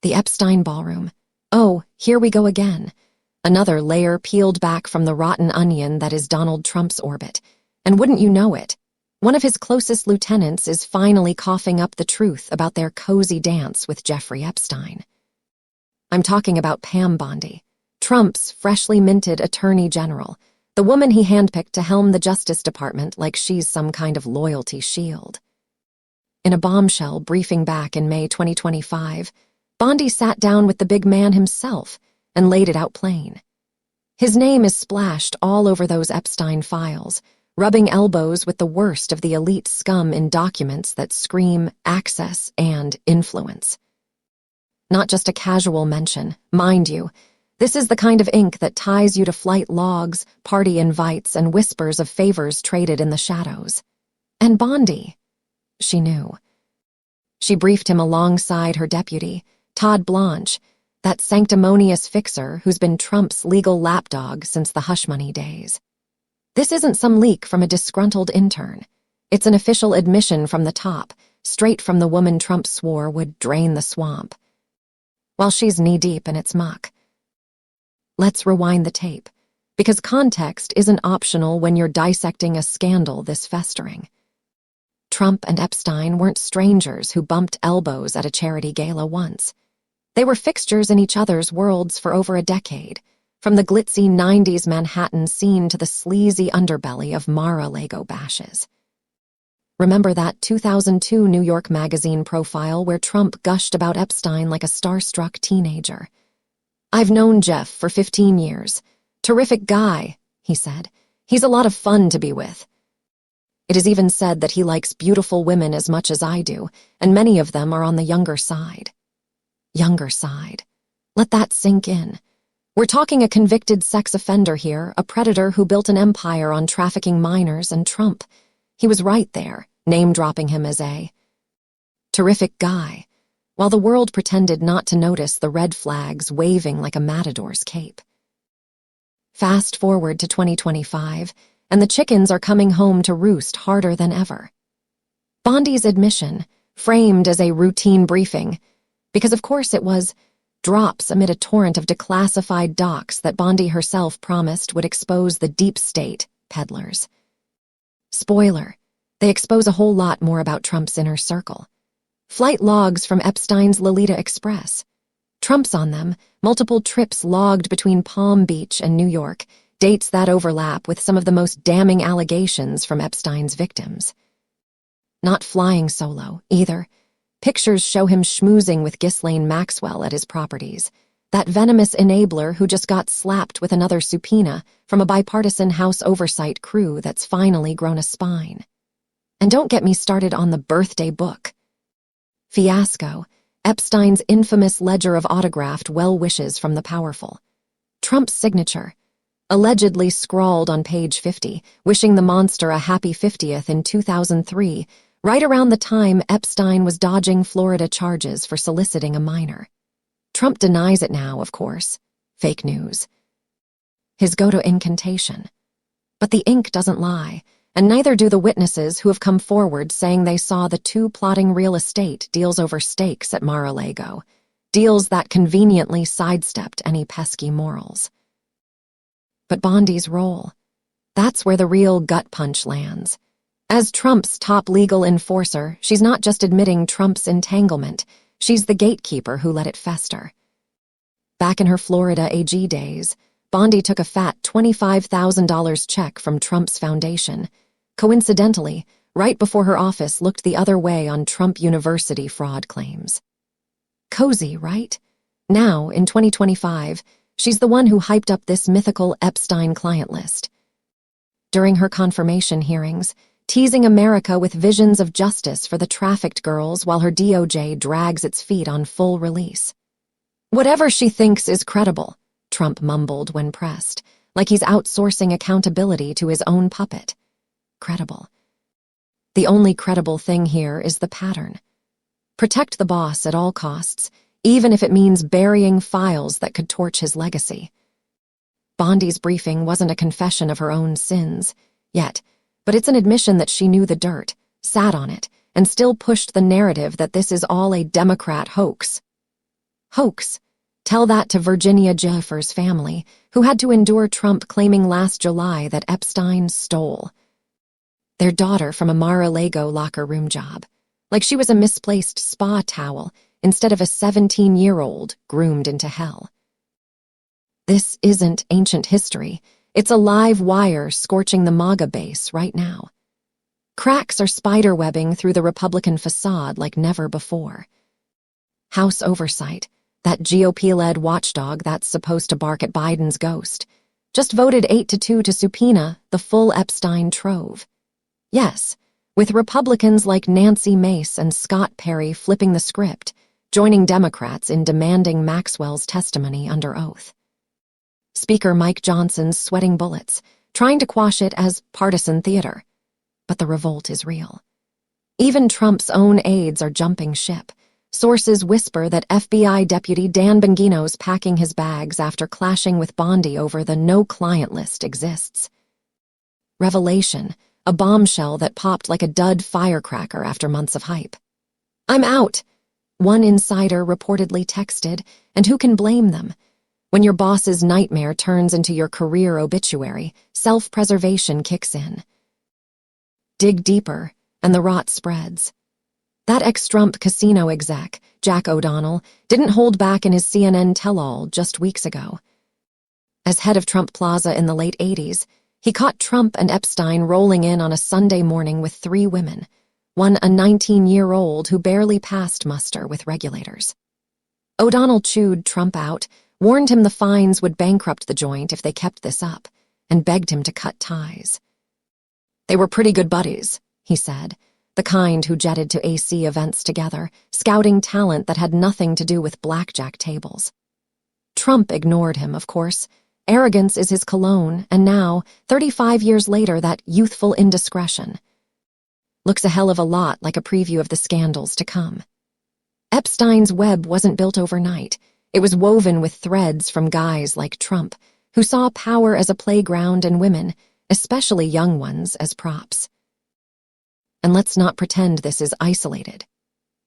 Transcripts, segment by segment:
The Epstein Ballroom. Oh, here we go again. Another layer peeled back from the rotten onion that is Donald Trump's orbit. And wouldn't you know it, one of his closest lieutenants is finally coughing up the truth about their cozy dance with Jeffrey Epstein. I'm talking about Pam Bondi, Trump's freshly minted Attorney General, the woman he handpicked to helm the Justice Department like she's some kind of loyalty shield. In a bombshell briefing back in May 2025, Bondi sat down with the big man himself and laid it out plain. His name is splashed all over those Epstein files, rubbing elbows with the worst of the elite scum in documents that scream access and influence. Not just a casual mention, mind you. This is the kind of ink that ties you to flight logs, party invites, and whispers of favors traded in the shadows. And Bondi, she knew. She briefed him alongside her deputy, Todd Blanche, that sanctimonious fixer who's been Trump's legal lapdog since the hush money days. This isn't some leak from a disgruntled intern. It's an official admission from the top, straight from the woman Trump swore would drain the swamp. While she's knee-deep in its muck. Let's rewind the tape, because context isn't optional when you're dissecting a scandal this festering. Trump and Epstein weren't strangers who bumped elbows at a charity gala once. They were fixtures in each other's worlds for over a decade, from the glitzy 90s Manhattan scene to the sleazy underbelly of Mar-a-Lago bashes. Remember that 2002 New York Magazine profile where Trump gushed about Epstein like a starstruck teenager? "I've known Jeff for 15 years. Terrific guy," he said. "He's a lot of fun to be with. It is even said that he likes beautiful women as much as I do, and many of them are on the younger side." Younger side. Let that sink in. We're talking a convicted sex offender here, a predator who built an empire on trafficking minors, and Trump. He was right there, name-dropping him as a terrific guy, while the world pretended not to notice the red flags waving like a matador's cape. Fast forward to 2025, and the chickens are coming home to roost harder than ever. Bondi's admission, framed as a routine briefing, because of course it was, drops amid a torrent of declassified docs that Bondi herself promised would expose the deep state peddlers. Spoiler, they expose a whole lot more about Trump's inner circle. Flight logs from Epstein's Lolita Express. Trump's on them, multiple trips logged between Palm Beach and New York, dates that overlap with some of the most damning allegations from Epstein's victims. Not flying solo, either. Pictures show him schmoozing with Ghislaine Maxwell at his properties, that venomous enabler who just got slapped with another subpoena from a bipartisan House oversight crew that's finally grown a spine. And don't get me started on the birthday book. Fiasco, Epstein's infamous ledger of autographed well wishes from the powerful. Trump's signature, allegedly scrawled on page 50, wishing the monster a happy 50th in 2003, right around the time Epstein was dodging Florida charges for soliciting a minor. Trump denies it now, of course. Fake news. His go-to incantation. But the ink doesn't lie, and neither do the witnesses who have come forward saying they saw the two plotting real estate deals over stakes at Mar-a-Lago, deals that conveniently sidestepped any pesky morals. But Bondi's role, that's where the real gut punch lands. As Trump's top legal enforcer, she's not just admitting Trump's entanglement, she's the gatekeeper who let it fester. Back in her Florida AG days, Bondi took a fat $25,000 check from Trump's foundation. Coincidentally, right before her office looked the other way on Trump University fraud claims. Cozy, right? Now, in 2025, she's the one who hyped up this mythical Epstein client list. During her confirmation hearings, teasing America with visions of justice for the trafficked girls while her DOJ drags its feet on full release. Whatever she thinks is credible, Trump mumbled when pressed, like he's outsourcing accountability to his own puppet. Credible. The only credible thing here is the pattern. Protect the boss at all costs, even if it means burying files that could torch his legacy. Bondi's briefing wasn't a confession of her own sins, yet, but it's an admission that she knew the dirt, sat on it, and still pushed the narrative that this is all a Democrat hoax. Hoax. Tell that to Virginia Giuffre's family, who had to endure Trump claiming last July that Epstein stole their daughter from a Mar-a-Lago locker room job, like she was a misplaced spa towel instead of a 17-year-old groomed into hell. This isn't ancient history. It's a live wire scorching the MAGA base right now. Cracks are spiderwebbing through the Republican facade like never before. House oversight, that GOP-led watchdog that's supposed to bark at Biden's ghost, just voted 8-2 to subpoena the full Epstein trove. Yes, with Republicans like Nancy Mace and Scott Perry flipping the script, joining Democrats in demanding Maxwell's testimony under oath. Speaker Mike Johnson's sweating bullets, trying to quash it as partisan theater. But the revolt is real. Even Trump's own aides are jumping ship. Sources whisper that FBI Deputy Dan Bongino's packing his bags after clashing with Bondi over the no-client list exists. Revelation, a bombshell that popped like a dud firecracker after months of hype. "I'm out," one insider reportedly texted, and who can blame them? When your boss's nightmare turns into your career obituary, self-preservation kicks in. Dig deeper, and the rot spreads. That ex-Trump casino exec, Jack O'Donnell, didn't hold back in his CNN tell-all just weeks ago. As head of Trump Plaza in the late 80s, he caught Trump and Epstein rolling in on a Sunday morning with 3 women, one a 19-year-old who barely passed muster with regulators. O'Donnell chewed Trump out, warned him the fines would bankrupt the joint if they kept this up, and begged him to cut ties. "They were pretty good buddies," he said, the kind who jetted to AC events together, scouting talent that had nothing to do with blackjack tables. Trump ignored him, of course. Arrogance is his cologne, and now, 35 years later, that youthful indiscretion looks a hell of a lot like a preview of the scandals to come. Epstein's web wasn't built overnight. It was woven with threads from guys like Trump, who saw power as a playground and women, especially young ones, as props. And let's not pretend this is isolated.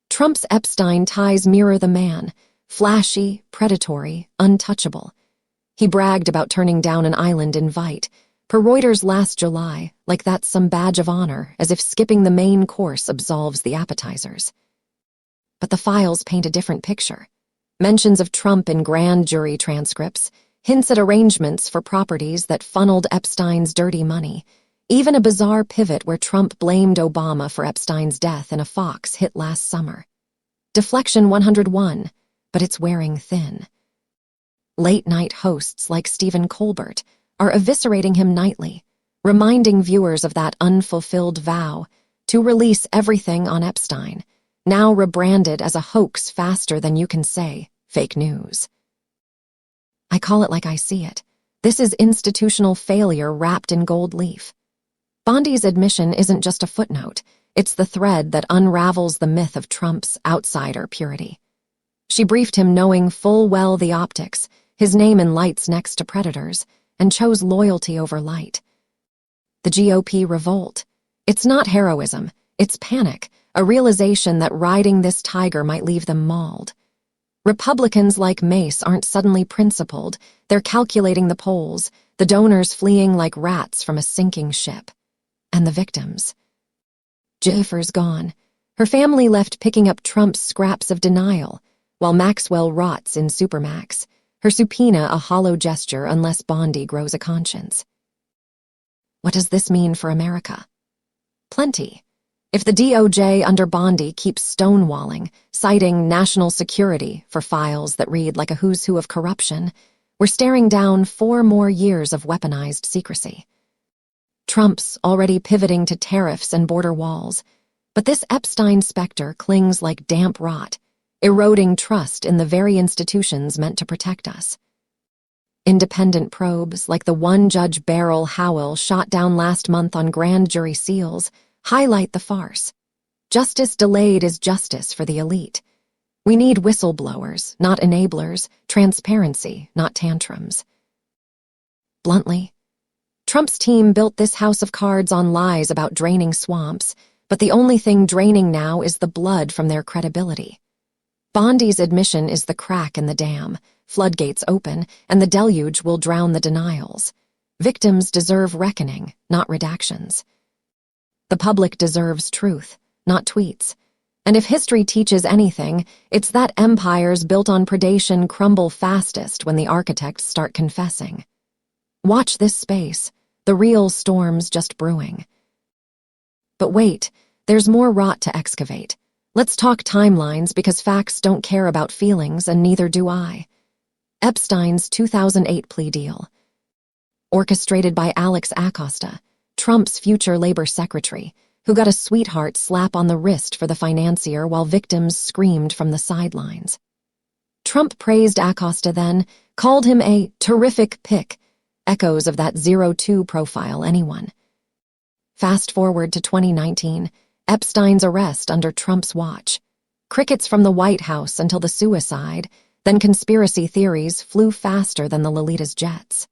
Trump's Epstein ties mirror the man, flashy, predatory, untouchable. He bragged about turning down an island invite, per Reuters last July, like that's some badge of honor, as if skipping the main course absolves the appetizers. But the files paint a different picture. Mentions of Trump in grand jury transcripts, hints at arrangements for properties that funneled Epstein's dirty money, even a bizarre pivot where Trump blamed Obama for Epstein's death in a Fox hit last summer. Deflection 101, but it's wearing thin. Late-night hosts like Stephen Colbert are eviscerating him nightly, reminding viewers of that unfulfilled vow to release everything on Epstein, now rebranded as a hoax faster than you can say, fake news. I call it like I see it. This is institutional failure wrapped in gold leaf. Bondi's admission isn't just a footnote. It's the thread that unravels the myth of Trump's outsider purity. She briefed him knowing full well the optics, his name in lights next to predators, and chose loyalty over light. The GOP revolt. It's not heroism, it's panic, a realization that riding this tiger might leave them mauled. Republicans like Mace aren't suddenly principled, they're calculating the polls, the donors fleeing like rats from a sinking ship. And the victims. Giuffre's gone. Her family left picking up Trump's scraps of denial, while Maxwell rots in Supermax, her subpoena a hollow gesture unless Bondi grows a conscience. What does this mean for America? Plenty. If the DOJ under Bondi keeps stonewalling, citing national security for files that read like a who's who of corruption, we're staring down 4 more years of weaponized secrecy. Trump's already pivoting to tariffs and border walls, but this Epstein specter clings like damp rot, eroding trust in the very institutions meant to protect us. Independent probes, like the one Judge Beryl Howell shot down last month on grand jury seals, highlight the farce. Justice delayed is justice for the elite. We need whistleblowers, not enablers, transparency, not tantrums. Bluntly, Trump's team built this house of cards on lies about draining swamps, but the only thing draining now is the blood from their credibility. Bondi's admission is the crack in the dam. Floodgates open, and the deluge will drown the denials. Victims deserve reckoning, not redactions. The public deserves truth, not tweets. And if history teaches anything, it's that empires built on predation crumble fastest when the architects start confessing. Watch this space. The real storm's just brewing. But wait, there's more rot to excavate. Let's talk timelines because facts don't care about feelings and neither do I. Epstein's 2008 plea deal. Orchestrated by Alex Acosta, Trump's future labor secretary, who got a sweetheart slap on the wrist for the financier while victims screamed from the sidelines. Trump praised Acosta then, called him a terrific pick, echoes of that 02 profile anyone. Fast forward to 2019, Epstein's arrest under Trump's watch. Crickets from the White House until the suicide, then conspiracy theories flew faster than the Lolita's jets.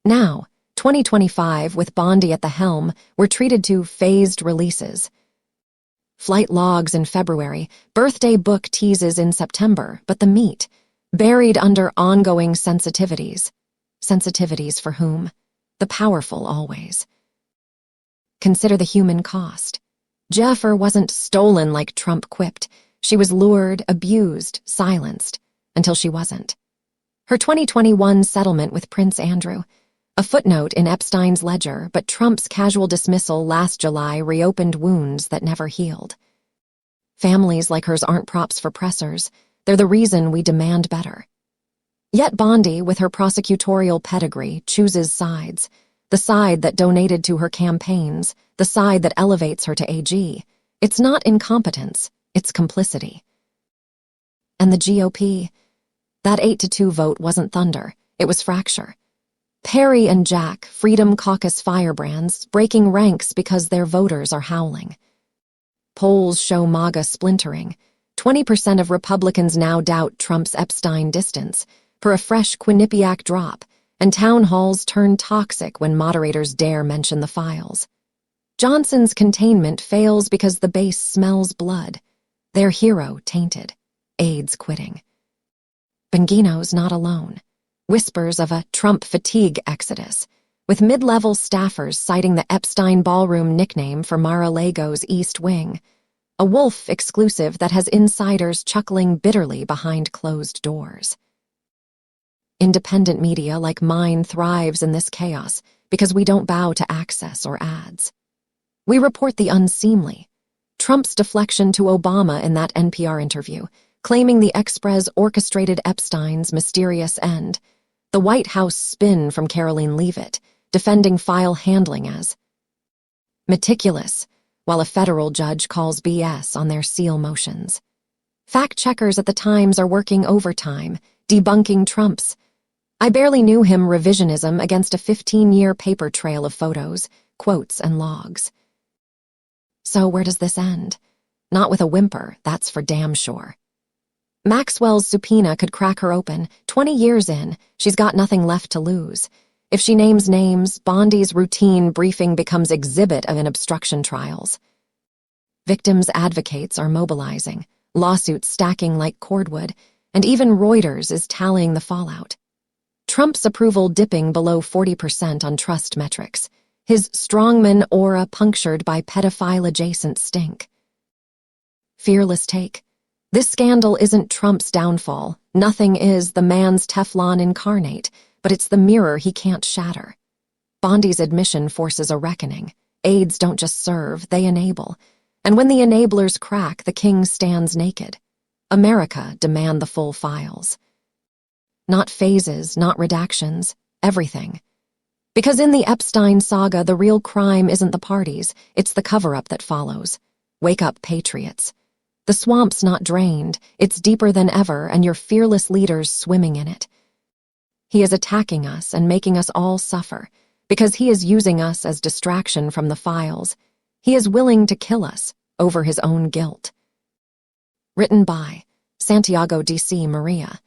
Now, 2025, with Bondi at the helm, we're treated to phased releases. Flight logs in February, birthday book teases in September, but the meat, buried under ongoing sensitivities. Sensitivities for whom? The powerful always. Consider the human cost. Jennifer wasn't stolen like Trump quipped. She was lured, abused, silenced, until she wasn't. Her 2021 settlement with Prince Andrew, a footnote in Epstein's ledger, but Trump's casual dismissal last July reopened wounds that never healed. Families like hers aren't props for pressers. They're the reason we demand better. Yet Bondi, with her prosecutorial pedigree, chooses sides. The side that donated to her campaigns, the side that elevates her to AG. It's not incompetence, it's complicity. And the GOP? That 8-2 vote wasn't thunder, it was fracture. Perry and Jack, Freedom Caucus firebrands, breaking ranks because their voters are howling. Polls show MAGA splintering. 20% of Republicans now doubt Trump's Epstein distance for a fresh Quinnipiac drop, and town halls turn toxic when moderators dare mention the files. Johnson's containment fails because the base smells blood. Their hero tainted. AIDS quitting. Bongino's not alone. Whispers of a Trump fatigue exodus, with mid-level staffers citing the Epstein Ballroom nickname for Mar-a-Lago's East Wing, a Wolf exclusive that has insiders chuckling bitterly behind closed doors. Independent media like mine thrives in this chaos because we don't bow to access or ads. We report the unseemly. Trump's deflection to Obama in that NPR interview, claiming the Express orchestrated Epstein's mysterious end. The White House spin from Caroline Leavitt, defending file handling as meticulous, while a federal judge calls BS on their seal motions. Fact-checkers at the Times are working overtime, debunking Trump's. I barely knew him revisionism against a 15-year paper trail of photos, quotes, and logs. So where does this end? Not with a whimper, that's for damn sure. Maxwell's subpoena could crack her open. 20 years in, she's got nothing left to lose. If she names names, Bondi's routine briefing becomes exhibit of an obstruction trials. Victims' advocates are mobilizing, lawsuits stacking like cordwood, and even Reuters is tallying the fallout. Trump's approval dipping below 40% on trust metrics, his strongman aura punctured by pedophile-adjacent stink. Fearless take. This scandal isn't Trump's downfall. Nothing is the man's Teflon incarnate, but it's the mirror he can't shatter. Bondi's admission forces a reckoning. Aides don't just serve, they enable. And when the enablers crack, the king stands naked. America demand the full files. Not phases, not redactions, everything. Because in the Epstein saga, the real crime isn't the parties, it's the cover-up that follows. Wake up, patriots. The swamp's not drained, it's deeper than ever, and your fearless leader's swimming in it. He is attacking us and making us all suffer, because he is using us as distraction from the files. He is willing to kill us over his own guilt. Written by Santiago D.C. Maria.